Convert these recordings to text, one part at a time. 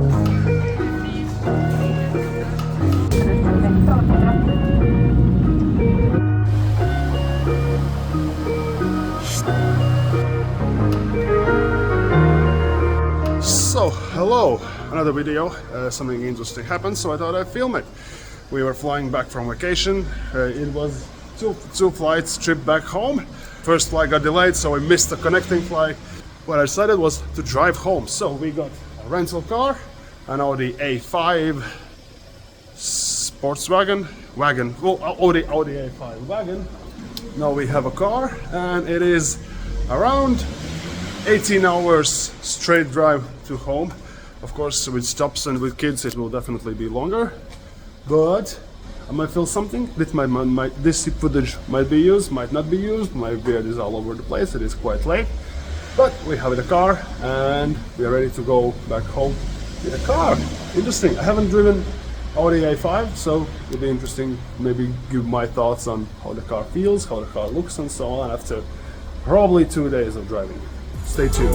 So, hello, another video. Something interesting happened, so I thought I'd film it. We were flying back from vacation. It was two flights trip back home. First flight got delayed, so we missed the connecting flight. What I decided was to drive home. So we got a rental car, an Audi A5 sports wagon, well, Audi A5 wagon. Now we have a car, and it is around 18 hours straight drive to home. Of course, with stops and with kids, it will definitely be longer. But I might feel something. This footage might be used, might not be used. My beard is all over the place. It is quite late, but we have the car, and we are ready to go back home with a car. Interesting. I haven't driven Audi A5, so it'll be interesting. Maybe give my thoughts on how the car feels, how the car looks, and so on after probably 2 days of driving. Stay tuned.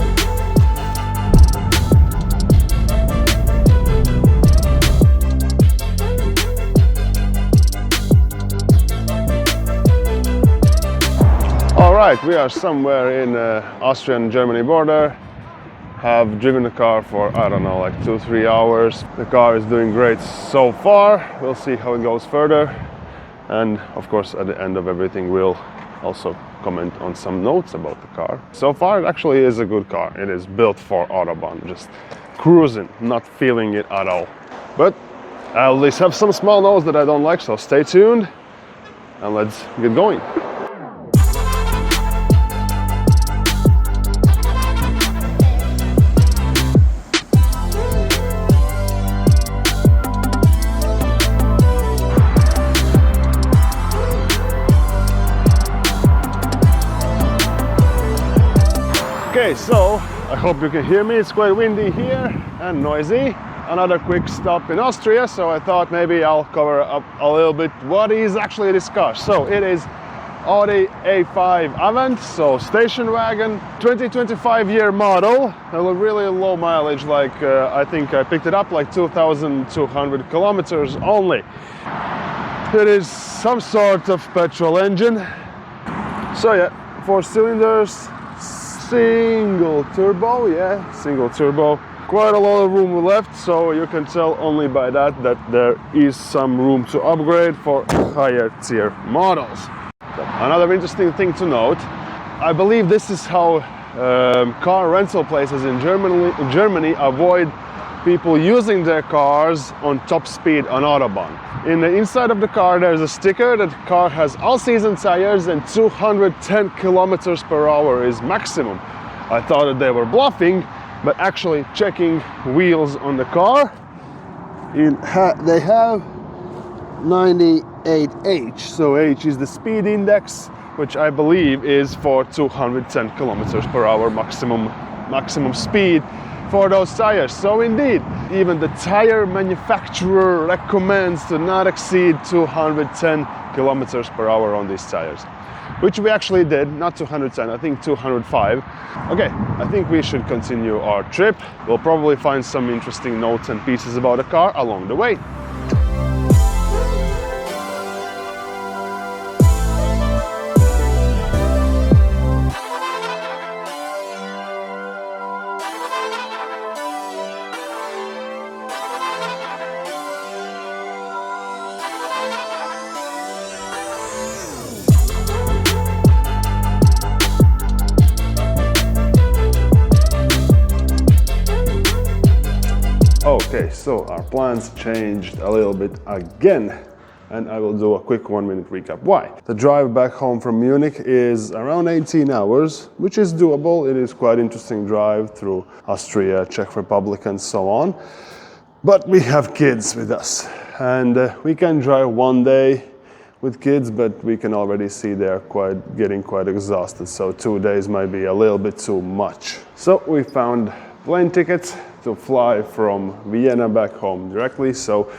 Alright, we are somewhere in Austrian-Germany border. Have driven the car for, I don't know, like 2-3 hours. The car is doing great so far. We'll see how it goes further. And of course, at the end of everything, we'll also comment on some notes about the car. So far, it actually is a good car. It is built for Autobahn, just cruising, not feeling it at all. But I at least have some small notes that I don't like, so stay tuned and let's get going. Okay, so I hope you can hear me. It's quite windy here and noisy. Another quick stop in Austria, so I thought maybe I'll cover up a little bit what is actually this car. So it is Audi A5 Avant, so station wagon, 2025 year model, a really low mileage, like I think I picked it up like 2,200 kilometers only. It is some sort of petrol engine. So yeah, 4 cylinders. Single turbo. Quite a lot of room left, so you can tell only by that there is some room to upgrade for higher tier models. Another interesting thing to note, I believe this is how car rental places in Germany avoid people using their cars on top speed on Autobahn. In the inside of the car there's a sticker that the car has all-season tires and 210 kilometers per hour is maximum. I thought that they were bluffing, but actually checking wheels on the car, they have 98H, so H is the speed index, which I believe is for 210 kilometers per hour maximum speed for those tires. So indeed, even the tire manufacturer recommends to not exceed 210 kilometers per hour on these tires, which we actually did. Not 210, I think 205. Okay, I think we should continue our trip. We'll probably find some interesting notes and pieces about the car along the way. Okay, so our plans changed a little bit again, and I will do a quick 1-minute recap. Why? The drive back home from Munich is around 18 hours, which is doable. It is quite interesting drive through Austria, Czech Republic, and so on. But we have kids with us, and we can drive one day with kids, but we can already see they're getting quite exhausted, so 2 days might be a little bit too much. So we found plane tickets to fly from Vienna back home directly. So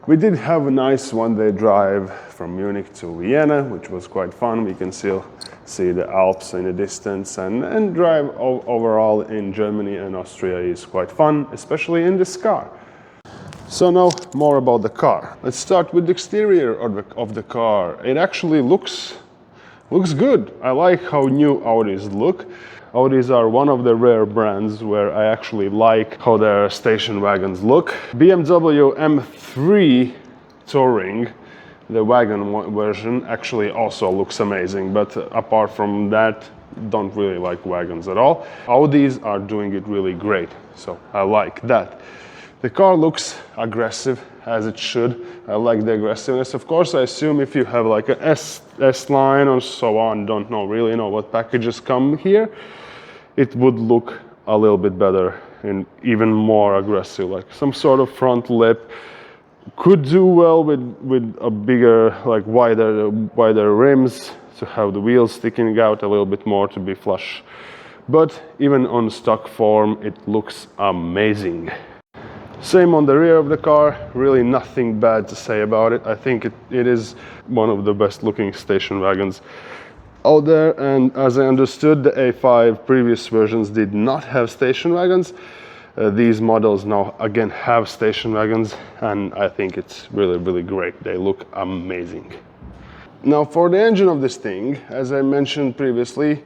we did have a nice 1-day drive from Munich to Vienna, which was quite fun. We can still see the Alps in the distance, and drive overall in Germany and Austria is quite fun, especially in this car. So now more about the car. Let's start with the exterior of the car. It actually looks good. I like how new Audis look. Audis are one of the rare brands where I actually like how their station wagons look. BMW M3 Touring, the wagon version, actually also looks amazing, but apart from that, don't really like wagons at all. Audis are doing it really great, so I like that. The car looks aggressive, as it should. I like the aggressiveness. Of course, I assume if you have like a S-line or so on, don't really know what packages come here, it would look a little bit better and even more aggressive, like some sort of front lip. Could do well with a bigger, like wider rims, to have the wheels sticking out a little bit more, to be flush. But even on stock form, it looks amazing. Same on the rear of the car, really nothing bad to say about it. I think it is one of the best looking station wagons out there, and as I understood, the A5 previous versions did not have station wagons. These models now again have station wagons, and I think it's really great. They look amazing. Now for the engine of this thing, as I mentioned previously,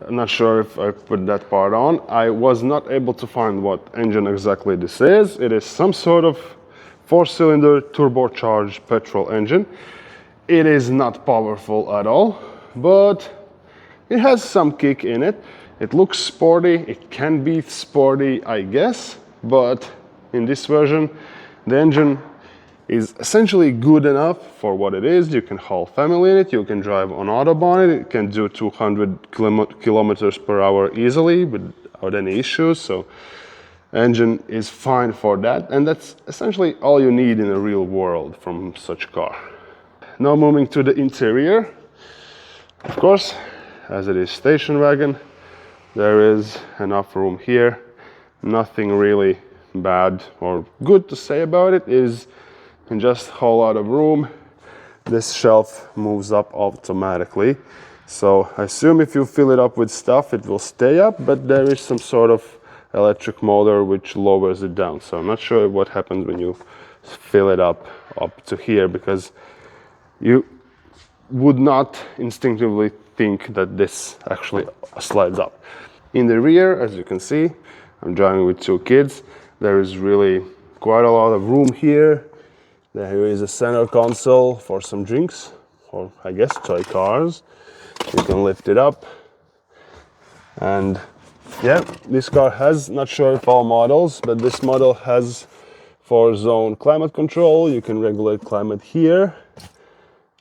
I'm not sure if I put that part on. I was not able to find what engine exactly this is. It is some sort of 4-cylinder turbocharged petrol engine. It is not powerful at all, but it has some kick in it. It looks sporty. It can be sporty, I guess, but in this version, the engine is essentially good enough for what it is. You can haul family in it, you can drive on Autobahn, it can do 200 kilometers per hour easily without any issues, so engine is fine for that, and that's essentially all you need in a real world from such car. Now moving to the interior. Of course, as it is station wagon, there is enough room here. Nothing really bad or good to say about it. It is just a whole lot of room. This shelf moves up automatically, so I assume if you fill it up with stuff, it will stay up, but there is some sort of electric motor which lowers it down, so I'm not sure what happens when you fill it up to here, because you would not instinctively think that this actually slides up. In the rear, as you can see, I'm driving with 2 kids. There is really quite a lot of room here. There is a center console for some drinks, or I guess toy cars. You can lift it up. And yeah, this car has, not sure if all models, but this model has 4-zone climate control. You can regulate climate here.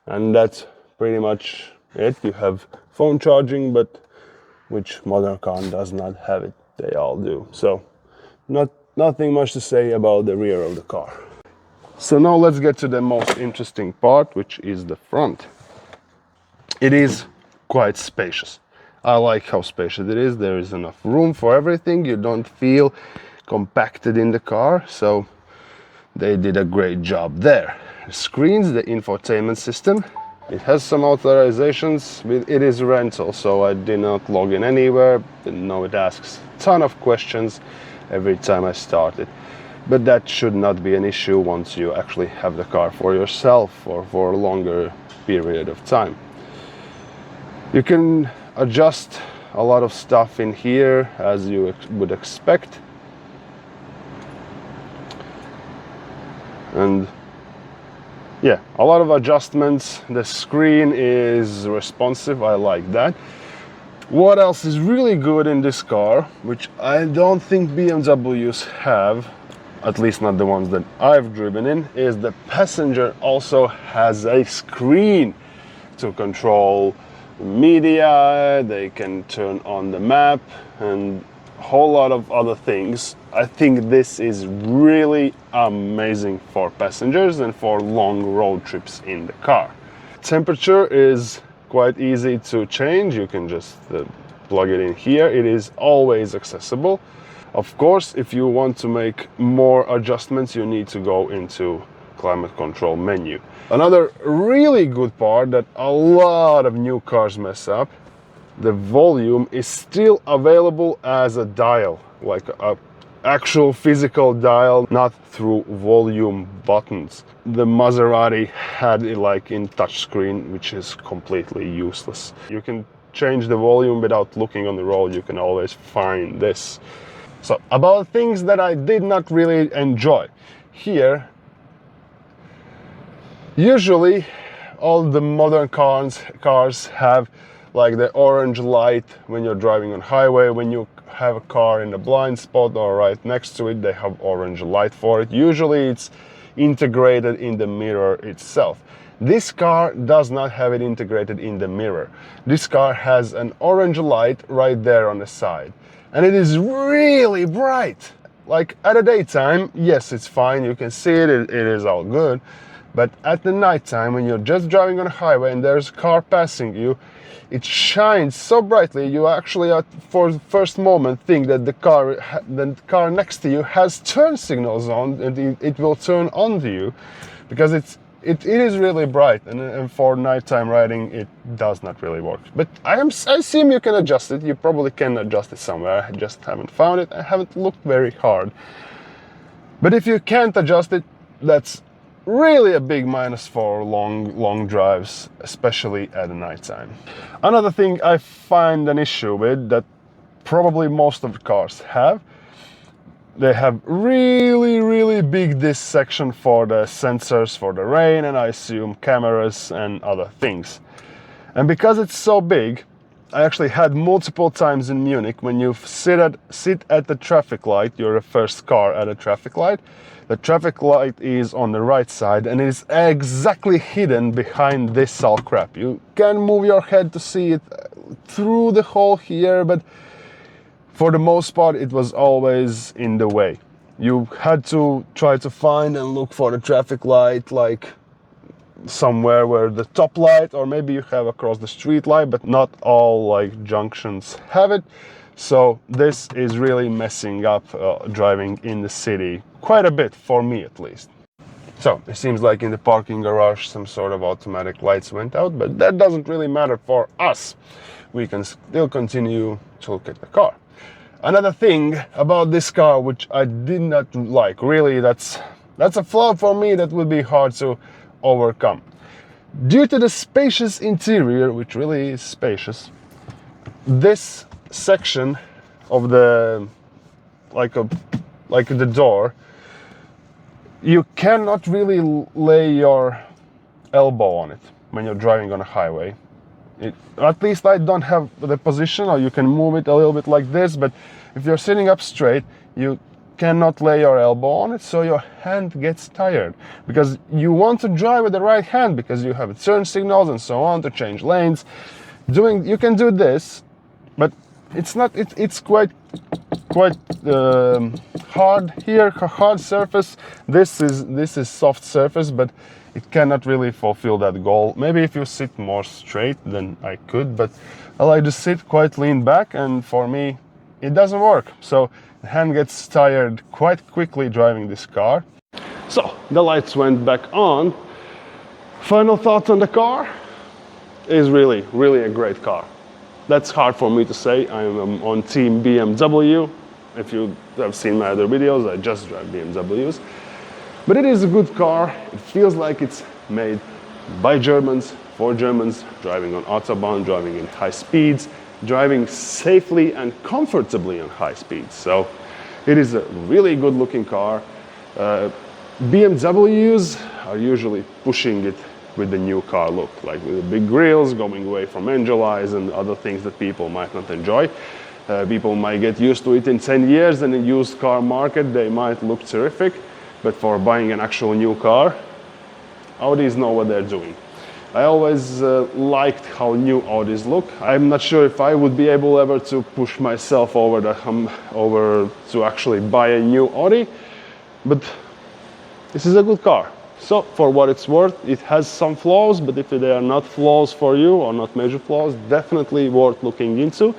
And that's pretty much it. You have phone charging, but which modern car does not have it? They all do. So nothing much to say about the rear of the car. So now let's get to the most interesting part, which is the front. It is quite spacious. I like how spacious it is. There is enough room for everything. You don't feel compacted in the car, so they did a great job there. Screens, the infotainment system. It has some authorizations. It is rental, so I did not log in anywhere. Now it asks a ton of questions every time I start it. But that should not be an issue once you actually have the car for yourself or for a longer period of time. You can adjust a lot of stuff in here, as you would expect. And yeah, a lot of adjustments. The screen is responsive, I like that. What else is really good in this car, which I don't think BMWs have, at least not the ones that I've driven in, is the passenger also has a screen to control media. They can turn on the map and a whole lot of other things. I think this is really amazing for passengers and for long road trips in the car. Temperature is quite easy to change. You can just plug it in here. It is always accessible. Of course, if you want to make more adjustments, you need to go into climate control menu. Another really good part that a lot of new cars mess up the volume is still available as a dial, like a actual physical dial, not through volume buttons. The Maserati had it like in touchscreen, which is completely useless. You can change the volume without looking on the road. You can always find this. So about things that I did not really enjoy. Here, usually all the modern cars have like the orange light when you're driving on highway. When you have a car in a blind spot or right next to it, they have orange light for it. Usually it's integrated in the mirror itself. This car does not have it integrated in the mirror. This car has an orange light right there on the side, and it is really bright. Like at the daytime, yes, it's fine, you can see it, it is all good. But at the nighttime, when you're just driving on a highway and there's a car passing you, it shines so brightly, you actually for the first moment think that the car next to you has turn signals on, and it will turn on to you, because it is really bright, and for nighttime riding it does not really work. But I assume you can adjust it. You probably can adjust it somewhere. I just haven't found it. I haven't looked very hard. But if you can't adjust it, that's really a big minus for long drives, especially at nighttime. Another thing I find an issue with, that probably most of the cars have, they have really big this section for the sensors for the rain, and I assume cameras and other things. And because it's so big, I actually had multiple times in Munich when you sit at the traffic light, you're the first car at a traffic light. The traffic light is on the right side and it is exactly hidden behind this all crap. You can move your head to see it through the hole here, but for the most part it was always in the way. You had to try to find and look for the traffic light, like somewhere where the top light, or maybe you have across the street light, but not all like junctions have it. So this is really messing up driving in the city quite a bit, for me at least. So it seems like in the parking garage some sort of automatic lights went out, but that doesn't really matter for us. We can still continue to look at the car. Another thing about this car which I did not like, really that's a flaw for me that would be hard to overcome. Due to the spacious interior, which really is spacious, this section of the like the door, you cannot really lay your elbow on it when you're driving on a highway. At least I don't have the position, or you can move it a little bit like this, but if you're sitting up straight, you cannot lay your elbow on it, so your hand gets tired, because you want to drive with the right hand, because you have turn signals and so on to change lanes. You can do this, but it's quite hard here, hard surface. This is soft surface, but it cannot really fulfill that goal. Maybe if you sit more straight, then I could, but I like to sit quite lean back, and for me it doesn't work. So the hand gets tired quite quickly driving this car. So the lights went back on. Final thoughts on the car. It is really a great car. That's hard for me to say. I'm on team BMW. If you have seen my other videos, I just drive BMWs. But it is a good car. It feels like it's made by Germans, for Germans, driving on Autobahn, driving in high speeds, driving safely and comfortably on high speeds. So it is a really good looking car. BMWs are usually pushing it with the new car look, like with the big grills, going away from angel eyes and other things that people might not enjoy. People might get used to it in 10 years, and in the used car market they might look terrific, but for buying an actual new car, Audis know what they're doing. I always liked how new Audis look. I'm not sure if I would be able ever to push myself over to actually buy a new Audi, but this is a good car. So for what it's worth, it has some flaws, but if they are not flaws for you, or not major flaws, definitely worth looking into,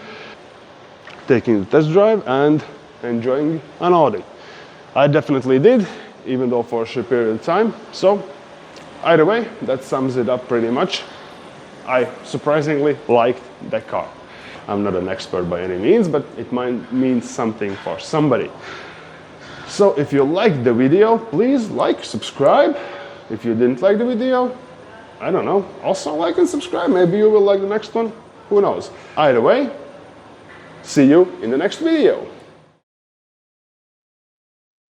taking the test drive and enjoying an Audi. I definitely did, even though for a short period of time. So either way, that sums it up pretty much. I surprisingly liked that car. I'm not an expert by any means, but it might mean something for somebody. So if you liked the video, please like, subscribe. If you didn't like the video, I don't know, also like and subscribe. Maybe you will like the next one, who knows. Either way, see you in the next video.